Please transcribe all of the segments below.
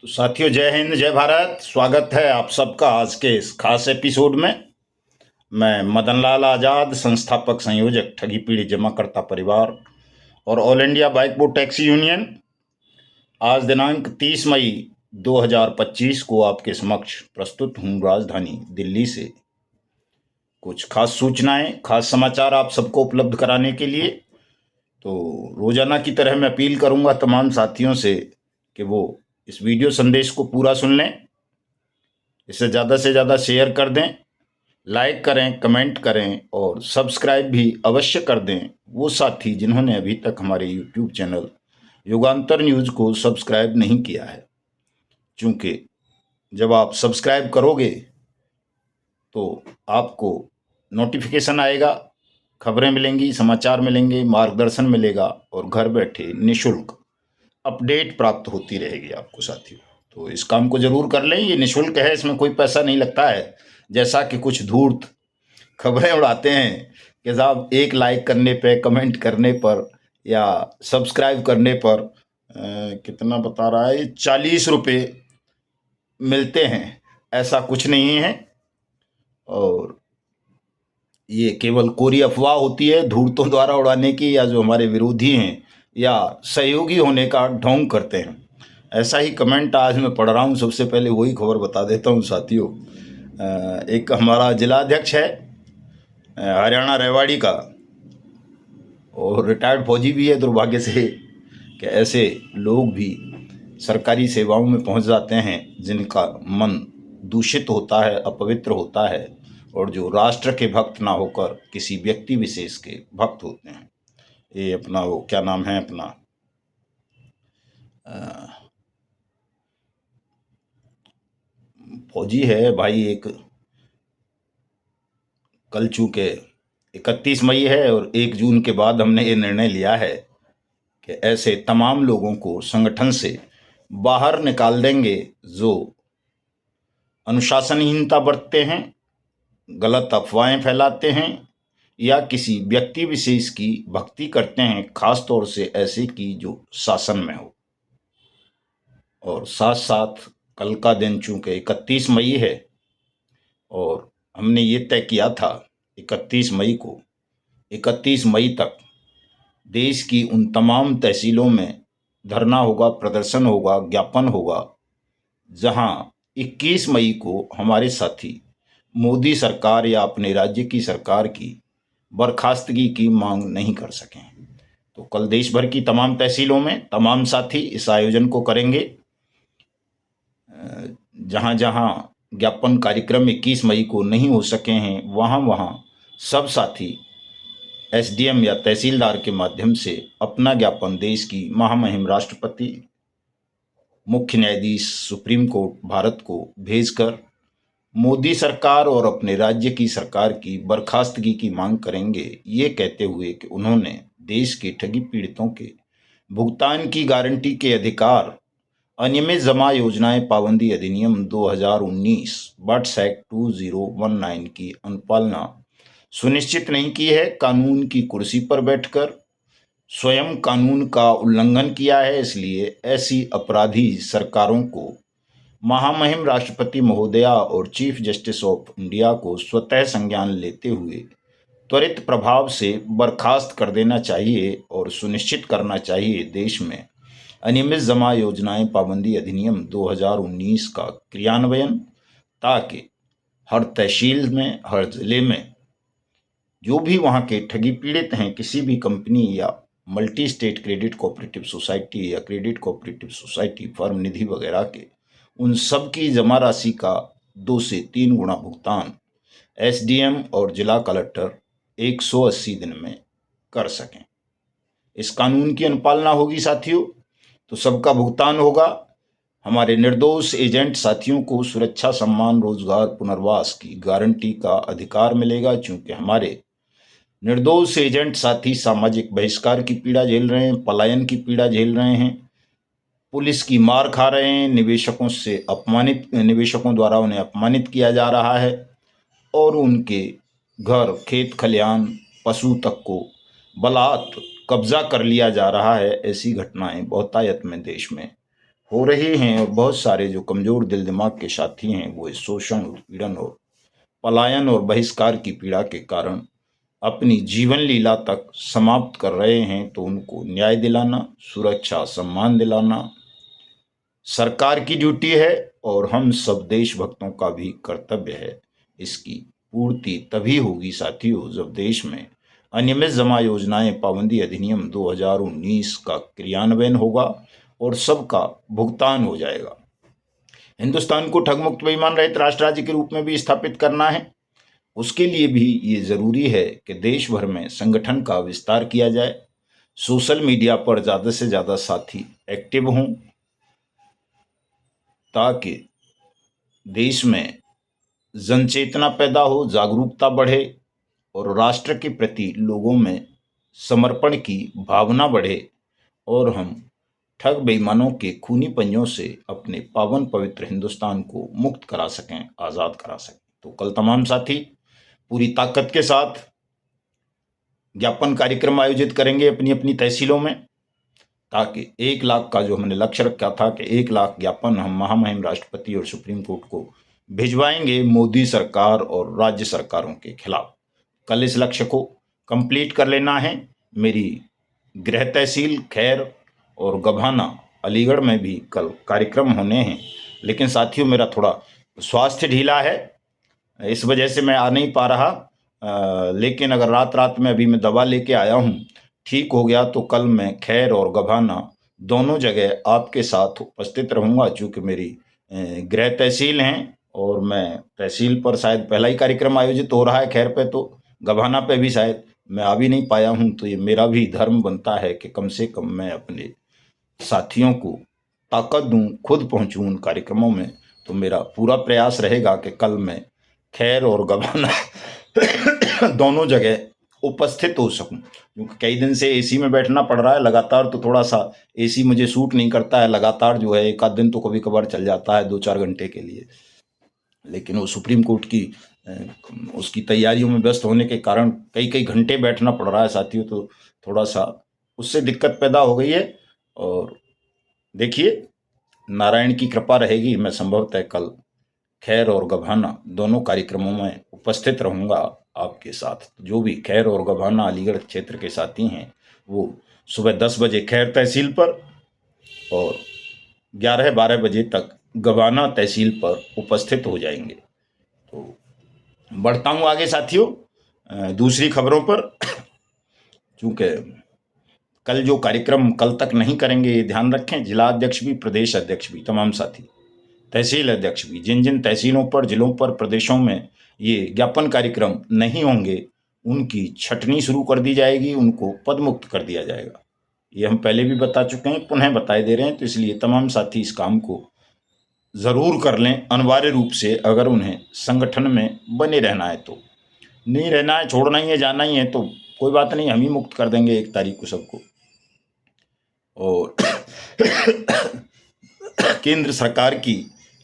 तो साथियों, जय हिंद जय भारत। स्वागत है आप सबका आज के इस खास एपिसोड में। मैं मदन लाल आज़ाद, संस्थापक संयोजक ठगी पीढ़ी जमाकर्ता परिवार और all India bike board taxi union, आज दिनांक 30 मई 2025 को आपके समक्ष प्रस्तुत हूँ राजधानी दिल्ली से कुछ खास सूचनाएं, खास समाचार आप सबको उपलब्ध कराने के लिए। तो रोजाना की तरह मैं अपील करूंगा तमाम साथियों से कि वो इस वीडियो संदेश को पूरा सुन लें, इसे ज़्यादा से ज़्यादा शेयर कर दें, लाइक करें, कमेंट करें और सब्सक्राइब भी अवश्य कर दें वो साथी जिन्होंने अभी तक हमारे यूट्यूब चैनल युगांतर न्यूज़ को सब्सक्राइब नहीं किया है। क्योंकि जब आप सब्सक्राइब करोगे तो आपको नोटिफिकेशन आएगा, खबरें मिलेंगी, समाचार मिलेंगे, मार्गदर्शन मिलेगा और घर बैठे निःशुल्क अपडेट प्राप्त होती रहेगी आपको साथियों। तो इस काम को जरूर कर लें, ये निःशुल्क है, इसमें कोई पैसा नहीं लगता है। जैसा कि कुछ धूर्त खबरें उड़ाते हैं कि साहब एक लाइक करने पे, कमेंट करने पर या सब्सक्राइब करने पर कितना बता रहा है, 40 रुपये मिलते हैं। ऐसा कुछ नहीं है और ये केवल कोरी अफवाह होती है धूर्तों द्वारा उड़ाने की, या जो हमारे विरोधी हैं या सहयोगी होने का ढोंग करते हैं। ऐसा ही कमेंट आज मैं पढ़ रहा हूँ। सबसे पहले वही खबर बता देता हूँ साथियों। एक हमारा जिलाध्यक्ष है हरियाणा रेवाड़ी का, और रिटायर्ड फौजी भी है दुर्भाग्य से, कि ऐसे लोग भी सरकारी सेवाओं में पहुंच जाते हैं जिनका मन दूषित होता है, अपवित्र होता है, और जो राष्ट्र के भक्त ना होकर किसी व्यक्ति विशेष के भक्त होते हैं। ये अपना वो क्या नाम है अपना, फौजी है भाई एक, कल चूंकि 31 मई है और 1 जून के बाद हमने ये निर्णय लिया है कि ऐसे तमाम लोगों को संगठन से बाहर निकाल देंगे जो अनुशासनहीनता बरतते हैं, गलत अफवाहें फैलाते हैं या किसी व्यक्ति विशेष की भक्ति करते हैं, खास तौर से ऐसे की जो शासन में हो। और साथ साथ कल का दिन चूंकि 31 मई है और हमने ये तय किया था 31 मई को, 31 मई तक देश की उन तमाम तहसीलों में धरना होगा, प्रदर्शन होगा, ज्ञापन होगा, जहां 21 मई को हमारे साथी मोदी सरकार या अपने राज्य की सरकार की बर्खास्तगी की मांग नहीं कर सकें। तो कल देश भर की तमाम तहसीलों में तमाम साथी इस आयोजन को करेंगे। जहां जहां ज्ञापन कार्यक्रम 21 मई को नहीं हो सके हैं, वहां वहां सब साथी एसडीएम या तहसीलदार के माध्यम से अपना ज्ञापन देश की महामहिम राष्ट्रपति, मुख्य न्यायाधीश सुप्रीम कोर्ट भारत को भेजकर मोदी सरकार और अपने राज्य की सरकार की बर्खास्तगी की मांग करेंगे, ये कहते हुए कि उन्होंने देश के ठगी पीड़ितों के भुगतान की गारंटी के अधिकार, अनियमित जमा योजनाएं पाबंदी अधिनियम 2019 बट्स एक्ट 2019 की अनुपालना सुनिश्चित नहीं की है, कानून की कुर्सी पर बैठकर स्वयं कानून का उल्लंघन किया है। इसलिए ऐसी अपराधी सरकारों को महामहिम राष्ट्रपति महोदया और चीफ जस्टिस ऑफ इंडिया को स्वतः संज्ञान लेते हुए त्वरित प्रभाव से बर्खास्त कर देना चाहिए और सुनिश्चित करना चाहिए देश में अनियमित जमा योजनाएं पाबंदी अधिनियम 2019 का क्रियान्वयन, ताकि हर तहसील में, हर जिले में जो भी वहाँ के ठगी पीड़ित हैं, किसी भी कंपनी या multi state credit cooperative society या क्रेडिट कोऑपरेटिव सोसाइटी, फर्म, निधि वगैरह के, उन सब की जमा राशि का 2 से 3 गुना भुगतान एसडीएम और जिला कलेक्टर 180 दिन में कर सकें। इस कानून की अनुपालना होगी साथियों, तो सबका भुगतान होगा। हमारे निर्दोष एजेंट साथियों को सुरक्षा, सम्मान, रोजगार, पुनर्वास की गारंटी का अधिकार मिलेगा, क्योंकि हमारे निर्दोष एजेंट साथी सामाजिक बहिष्कार की पीड़ा झेल रहे हैं, पलायन की पीड़ा झेल रहे हैं, पुलिस की मार खा रहे हैं, निवेशकों द्वारा उन्हें अपमानित किया जा रहा है और उनके घर, खेत खलिहान, पशु तक को बलात् कब्जा कर लिया जा रहा है। ऐसी घटनाएं बहुतायत में देश में हो रही हैं और बहुत सारे जो कमजोर दिल दिमाग के साथी हैं वो इस शोषण, उत्पीड़न और पलायन और बहिष्कार की पीड़ा के कारण अपनी जीवन लीला तक समाप्त कर रहे हैं, तो उनको न्याय दिलाना, सुरक्षा, सम्मान दिलाना सरकार की ड्यूटी है और हम सब देशभक्तों का भी कर्तव्य है। इसकी पूर्ति तभी होगी साथियों जब देश में अनियमित जमा योजनाएं पाबंदी अधिनियम 2019 का क्रियान्वयन होगा और सबका भुगतान हो जाएगा। हिंदुस्तान को ठगमुक्त बेईमान रहित राष्ट्र राज्य के रूप में भी स्थापित करना है। उसके लिए भी ये जरूरी है कि देश भर में संगठन का विस्तार किया जाए, सोशल मीडिया पर ज्यादा से ज्यादा साथी एक्टिव हों ताकि देश में जन चेतना पैदा हो, जागरूकता बढ़े और राष्ट्र के प्रति लोगों में समर्पण की भावना बढ़े और हम ठग बेईमानों के खूनी पंजों से अपने पावन पवित्र हिंदुस्तान को मुक्त करा सकें, आज़ाद करा सकें। तो कल तमाम साथी पूरी ताकत के साथ ज्ञापन कार्यक्रम आयोजित करेंगे अपनी अपनी तहसीलों में, ताकि 1 लाख का जो हमने लक्ष्य रखा था कि 1 लाख ज्ञापन हम महामहिम राष्ट्रपति और सुप्रीम कोर्ट को भिजवाएंगे मोदी सरकार और राज्य सरकारों के खिलाफ। कल इस लक्ष्य को कंप्लीट कर लेना है। मेरी गृह तहसील खैर और गभाना अलीगढ़ में भी कल कार्यक्रम होने हैं, लेकिन साथियों मेरा थोड़ा स्वास्थ्य ढीला है, इस वजह से मैं आ नहीं पा रहा। लेकिन अगर रात रात में अभी मैं दवा लेके आया हूँ, ठीक हो गया तो कल मैं खैर और गभाना दोनों जगह आपके साथ उपस्थित रहूँगा। चूँकि मेरी गृह तहसील हैं और मैं तहसील पर शायद पहला ही कार्यक्रम आयोजित हो रहा है, खैर पे तो गभाना पे भी शायद मैं आ भी नहीं पाया हूँ, तो ये मेरा भी धर्म बनता है कि कम से कम मैं अपने साथियों को ताकत दूं, खुद पहुंचूं उन कार्यक्रमों में। तो मेरा पूरा प्रयास रहेगा कि कल मैं खैर और गभाना दोनों जगह उपस्थित हो सकूं, क्योंकि कई दिन से एसी में बैठना पड़ रहा है लगातार, तो थोड़ा सा एसी मुझे सूट नहीं करता है लगातार, जो है एक आध दिन तो कभी कभार चल जाता है 2-4 घंटे के लिए, लेकिन वो सुप्रीम कोर्ट की उसकी तैयारियों में व्यस्त होने के कारण कई कई घंटे बैठना पड़ रहा है साथियों, तो थोड़ा सा उससे दिक्कत पैदा हो गई है। और देखिए नारायण की कृपा रहेगी, मैं संभवतः कल खैर और गभाना दोनों कार्यक्रमों में उपस्थित रहूंगा आपके साथ। जो भी खैर और गभाना अलीगढ़ क्षेत्र के साथी हैं वो सुबह 10 बजे खैर तहसील पर और 11-12 बजे तक गभाना तहसील पर उपस्थित हो जाएंगे। तो बढ़ता हूँ आगे साथियों दूसरी खबरों पर। चूंकि कल जो कार्यक्रम कल तक नहीं करेंगे, ये ध्यान रखें, जिला अध्यक्ष भी, प्रदेश अध्यक्ष भी, तमाम साथी, तहसील अध्यक्ष भी, जिन जिन तहसीलों पर, जिलों पर, प्रदेशों में ये ज्ञापन कार्यक्रम नहीं होंगे उनकी छटनी शुरू कर दी जाएगी, उनको पद मुक्त कर दिया जाएगा। ये हम पहले भी बता चुके हैं, पुनः बताए दे रहे हैं, तो इसलिए तमाम साथी इस काम को जरूर कर लें अनिवार्य रूप से, अगर उन्हें संगठन में बने रहना है तो। नहीं रहना है, छोड़ना ही है, जाना ही है तो कोई बात नहीं, हम ही मुक्त कर देंगे 1 तारीख को सबको। और केंद्र सरकार की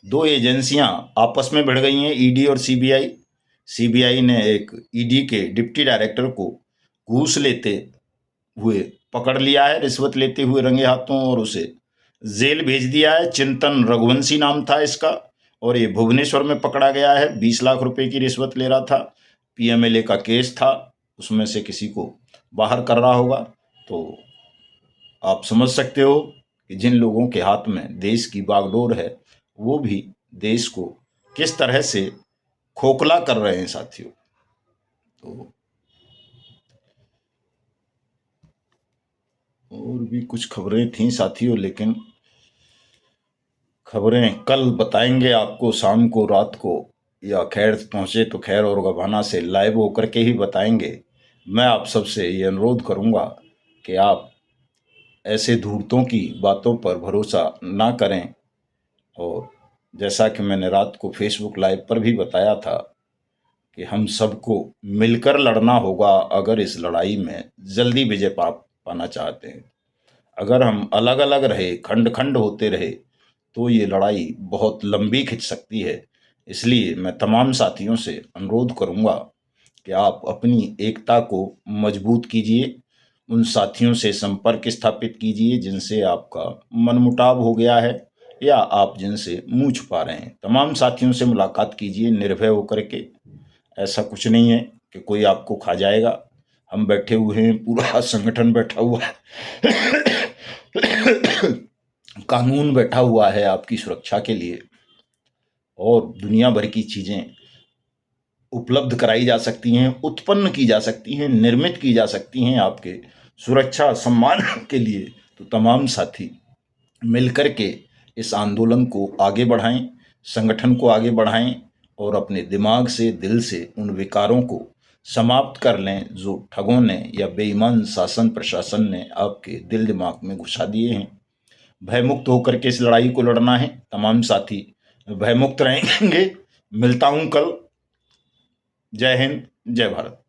2 एजेंसियां आपस में भिड़ गई हैं, ईडी और सीबीआई। सीबीआई ने एक ईडी के डिप्टी डायरेक्टर को घूस लेते हुए पकड़ लिया है, रिश्वत लेते हुए रंगे हाथों, और उसे जेल भेज दिया है। चिंतन रघुवंशी नाम था इसका, और ये भुवनेश्वर में पकड़ा गया है। 20 लाख रुपए की रिश्वत ले रहा था, पीएमएलए का केस था, उसमें से किसी को बाहर कर रहा होगा। तो आप समझ सकते हो कि जिन लोगों के हाथ में देश की बागडोर है वो भी देश को किस तरह से खोखला कर रहे हैं साथियों। तो और भी कुछ खबरें थीं साथियों, लेकिन खबरें कल बताएंगे आपको, शाम को, रात को, या खैर पहुंचे तो खैर और गभाना से लाइव होकर के ही बताएंगे। मैं आप सबसे ये अनुरोध करूंगा कि आप ऐसे धूर्तों की बातों पर भरोसा ना करें, और जैसा कि मैंने रात को फेसबुक लाइव पर भी बताया था कि हम सबको मिलकर लड़ना होगा अगर इस लड़ाई में जल्दी विजय पाना चाहते हैं। अगर हम अलग अलग रहे, खंड खंड होते रहे, तो ये लड़ाई बहुत लंबी खिंच सकती है। इसलिए मैं तमाम साथियों से अनुरोध करूंगा कि आप अपनी एकता को मजबूत कीजिए, उन साथियों से संपर्क स्थापित कीजिए जिनसे आपका मनमुटाव हो गया है, या आप जिनसे मुँह छुपा रहे हैं। तमाम साथियों से मुलाकात कीजिए निर्भय होकर के। ऐसा कुछ नहीं है कि कोई आपको खा जाएगा। हम बैठे हुए हैं, पूरा संगठन बैठा हुआ है, कानून बैठा हुआ है आपकी सुरक्षा के लिए, और दुनिया भर की चीज़ें उपलब्ध कराई जा सकती हैं, उत्पन्न की जा सकती हैं, निर्मित की जा सकती हैं आपके सुरक्षा सम्मान के लिए। तो तमाम साथी मिलकर के इस आंदोलन को आगे बढ़ाएं, संगठन को आगे बढ़ाएं, और अपने दिमाग से, दिल से उन विकारों को समाप्त कर लें जो ठगों ने या बेईमान शासन प्रशासन ने आपके दिल दिमाग में घुसा दिए हैं। भयमुक्त होकर के इस लड़ाई को लड़ना है। तमाम साथी भयमुक्त रहेंगे। मिलता हूं कल। जय हिंद, जय भारत।